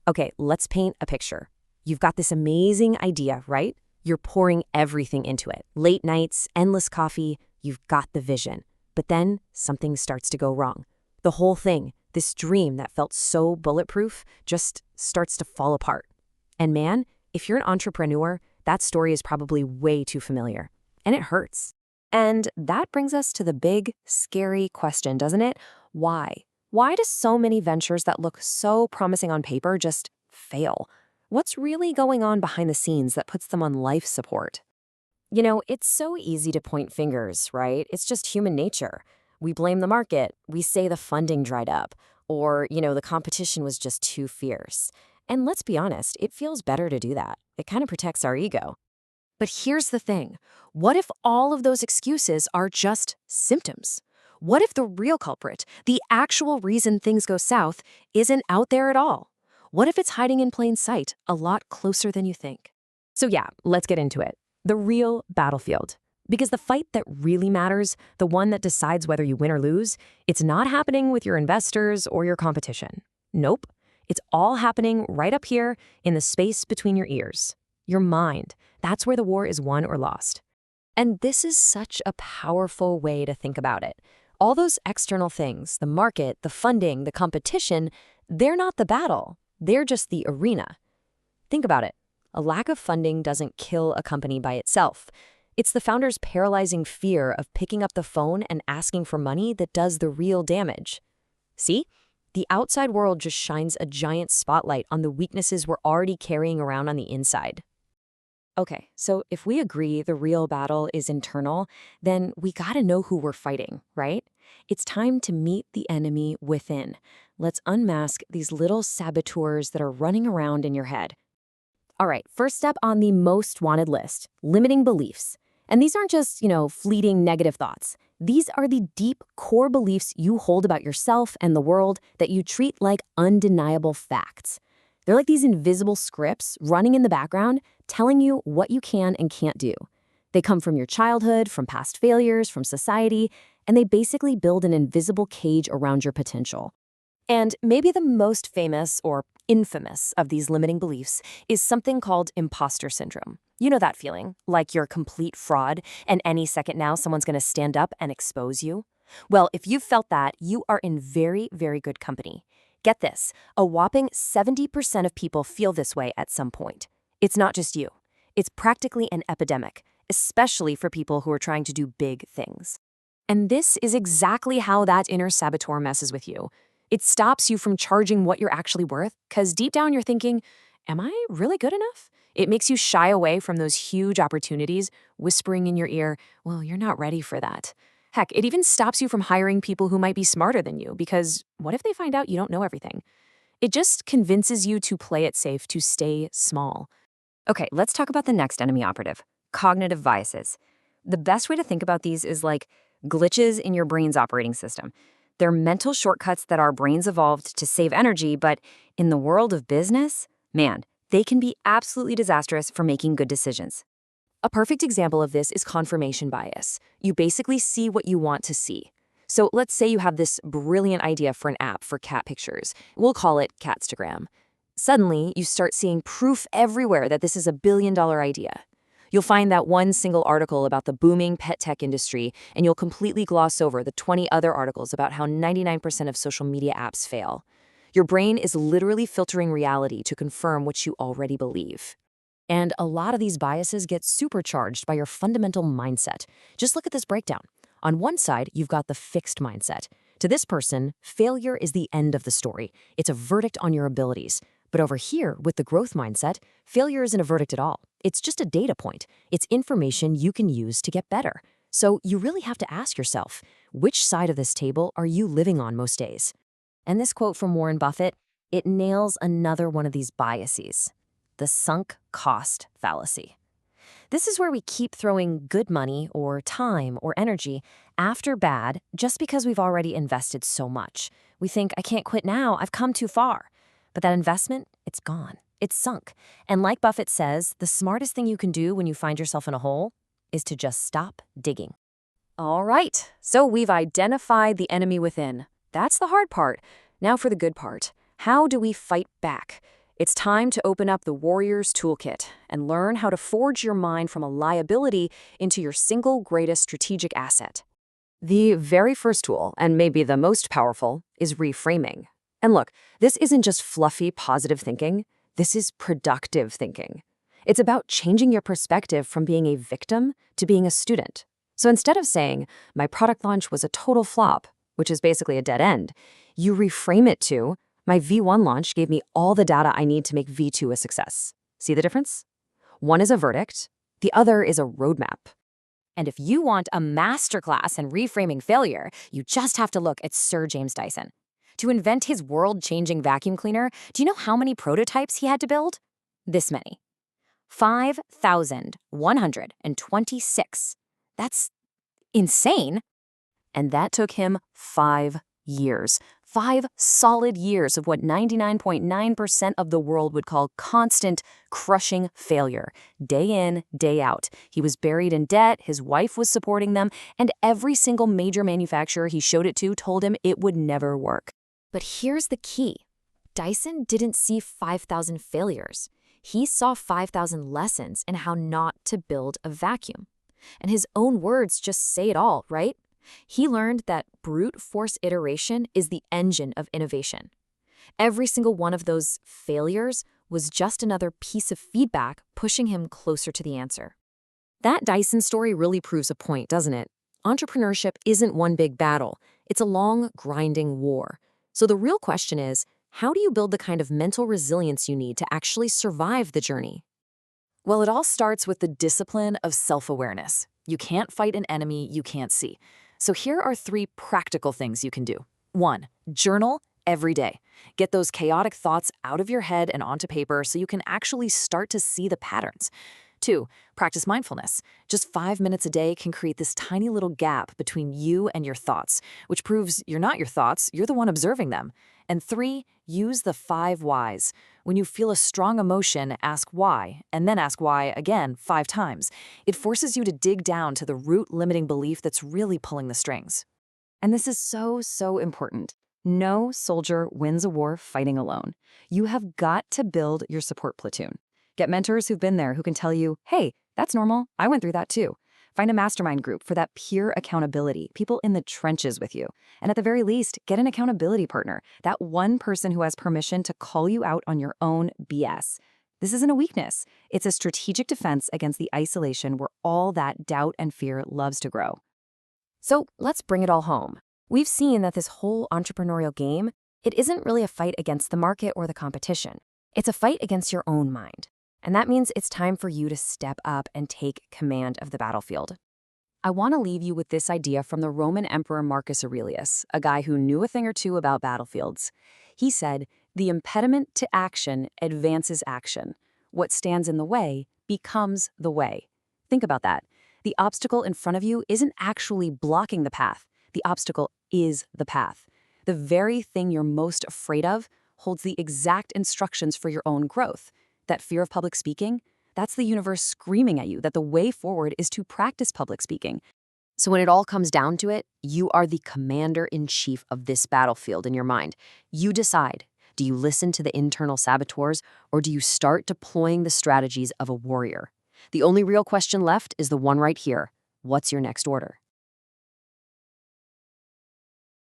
Okay, let's paint a picture. You've got this amazing idea, right? You're pouring everything into it. Late nights, endless coffee, you've got the vision. But then something starts to go wrong. The whole thing, this dream that felt so bulletproof, just starts to fall apart. And man, if you're an entrepreneur, that story is probably way too familiar. And it hurts. And that brings us to the big, scary question, doesn't it? Why? Why do so many ventures that look so promising on paper just fail? What's really going on behind the scenes that puts them on life support? It's so easy to point fingers, right? It's just human nature. We blame the market, we say the funding dried up, or, the competition was just too fierce. And let's be honest, it feels better to do that. It kind of protects our ego. But here's the thing. What if all of those excuses are just symptoms? What if the real culprit, the actual reason things go south, isn't out there at all? What if it's hiding in plain sight, a lot closer than you think? So yeah, let's get into it. The real battlefield. Because the fight that really matters, the one that decides whether you win or lose, it's not happening with your investors or your competition. Nope. It's all happening right up here in the space between your ears. Your mind. That's where the war is won or lost. And this is such a powerful way to think about it. All those external things, the market, the funding, the competition, they're not the battle. They're just the arena. Think about it. A lack of funding doesn't kill a company by itself. It's the founder's paralyzing fear of picking up the phone and asking for money that does the real damage. See? The outside world just shines a giant spotlight on the weaknesses we're already carrying around on the inside. Okay, so if we agree the real battle is internal, then we gotta know who we're fighting, right? It's time to meet the enemy within. Let's unmask these little saboteurs that are running around in your head. All right, first step on the most wanted list, limiting beliefs. And these aren't just, fleeting negative thoughts. These are the deep core beliefs you hold about yourself and the world that you treat like undeniable facts. They're like these invisible scripts running in the background, telling you what you can and can't do. They come from your childhood, from past failures, from society, and they basically build an invisible cage around your potential. And maybe the most famous or infamous of these limiting beliefs is something called imposter syndrome. You know that feeling, like you're a complete fraud, and any second now someone's going to stand up and expose you? Well, if you've felt that, you are in very, very good company. Get this, a whopping 70% of people feel this way at some point. It's not just you. It's practically an epidemic, especially for people who are trying to do big things. And this is exactly how that inner saboteur messes with you. It stops you from charging what you're actually worth, because deep down you're thinking, am I really good enough? It makes you shy away from those huge opportunities, whispering in your ear, well, you're not ready for that. Heck, it even stops you from hiring people who might be smarter than you, because what if they find out you don't know everything? It just convinces you to play it safe, to stay small. Okay, let's talk about the next enemy operative, cognitive biases. The best way to think about these is like glitches in your brain's operating system. They're mental shortcuts that our brains evolved to save energy, but in the world of business, man, they can be absolutely disastrous for making good decisions. A perfect example of this is confirmation bias. You basically see what you want to see. So let's say you have this brilliant idea for an app for cat pictures. We'll call it Catstagram. Suddenly, you start seeing proof everywhere that this is a billion-dollar idea. You'll find that one single article about the booming pet tech industry, and you'll completely gloss over the 20 other articles about how 99% of social media apps fail. Your brain is literally filtering reality to confirm what you already believe. And a lot of these biases get supercharged by your fundamental mindset. Just look at this breakdown. On one side, you've got the fixed mindset. To this person, failure is the end of the story. It's a verdict on your abilities. But over here, with the growth mindset, failure isn't a verdict at all. It's just a data point. It's information you can use to get better. So you really have to ask yourself, which side of this table are you living on most days? And this quote from Warren Buffett, it nails another one of these biases, the sunk cost fallacy. This is where we keep throwing good money or time or energy after bad just because we've already invested so much. We think, I can't quit now, I've come too far. But that investment, it's gone. It's sunk. And like Buffett says, the smartest thing you can do when you find yourself in a hole is to just stop digging. All right, so we've identified the enemy within. That's the hard part. Now for the good part. How do we fight back? It's time to open up the Warrior's Toolkit and learn how to forge your mind from a liability into your single greatest strategic asset. The very first tool, and maybe the most powerful, is reframing. And look, this isn't just fluffy positive thinking, this is productive thinking. It's about changing your perspective from being a victim to being a student. So instead of saying, my product launch was a total flop, which is basically a dead end, you reframe it to, my V1 launch gave me all the data I need to make V2 a success. See the difference? One is a verdict, the other is a roadmap. And if you want a masterclass in reframing failure, you just have to look at Sir James Dyson. To invent his world-changing vacuum cleaner, do you know how many prototypes he had to build? This many. 5,126. That's insane. And that took him 5 years. 5 solid years of what 99.9% of the world would call constant, crushing failure. Day in, day out. He was buried in debt, his wife was supporting them, and every single major manufacturer he showed it to told him it would never work. But here's the key. Dyson didn't see 5,000 failures. He saw 5,000 lessons in how not to build a vacuum. And his own words just say it all, right? He learned that brute force iteration is the engine of innovation. Every single one of those failures was just another piece of feedback pushing him closer to the answer. That Dyson story really proves a point, doesn't it? Entrepreneurship isn't one big battle. It's a long, grinding war. So the real question is, how do you build the kind of mental resilience you need to actually survive the journey? Well, it all starts with the discipline of self-awareness. You can't fight an enemy you can't see. So here are 3 practical things you can do. 1. Journal every day. Get those chaotic thoughts out of your head and onto paper so you can actually start to see the patterns. 2. Practice mindfulness. Just 5 minutes a day can create this tiny little gap between you and your thoughts, which proves you're not your thoughts, you're the one observing them. And 3, use the 5 whys. When you feel a strong emotion, ask why, and then ask why again 5 times. It forces you to dig down to the root limiting belief that's really pulling the strings. And this is so important. No soldier wins a war fighting alone. You have got to build your support platoon. Get mentors who've been there who can tell you, hey, that's normal, I went through that too. Find a mastermind group for that peer accountability, people in the trenches with you. And at the very least, get an accountability partner, that one person who has permission to call you out on your own BS. This isn't a weakness. It's a strategic defense against the isolation where all that doubt and fear loves to grow. So let's bring it all home. We've seen that this whole entrepreneurial game, it isn't really a fight against the market or the competition. It's a fight against your own mind. And that means it's time for you to step up and take command of the battlefield. I want to leave you with this idea from the Roman Emperor Marcus Aurelius, a guy who knew a thing or two about battlefields. He said, the impediment to action advances action. What stands in the way becomes the way. Think about that. The obstacle in front of you isn't actually blocking the path. The obstacle is the path. The very thing you're most afraid of holds the exact instructions for your own growth. That fear of public speaking, that's the universe screaming at you that the way forward is to practice public speaking. So when it all comes down to it, you are the commander-in-chief of this battlefield in your mind. You decide, do you listen to the internal saboteurs or do you start deploying the strategies of a warrior? The only real question left is the one right here. What's your next order?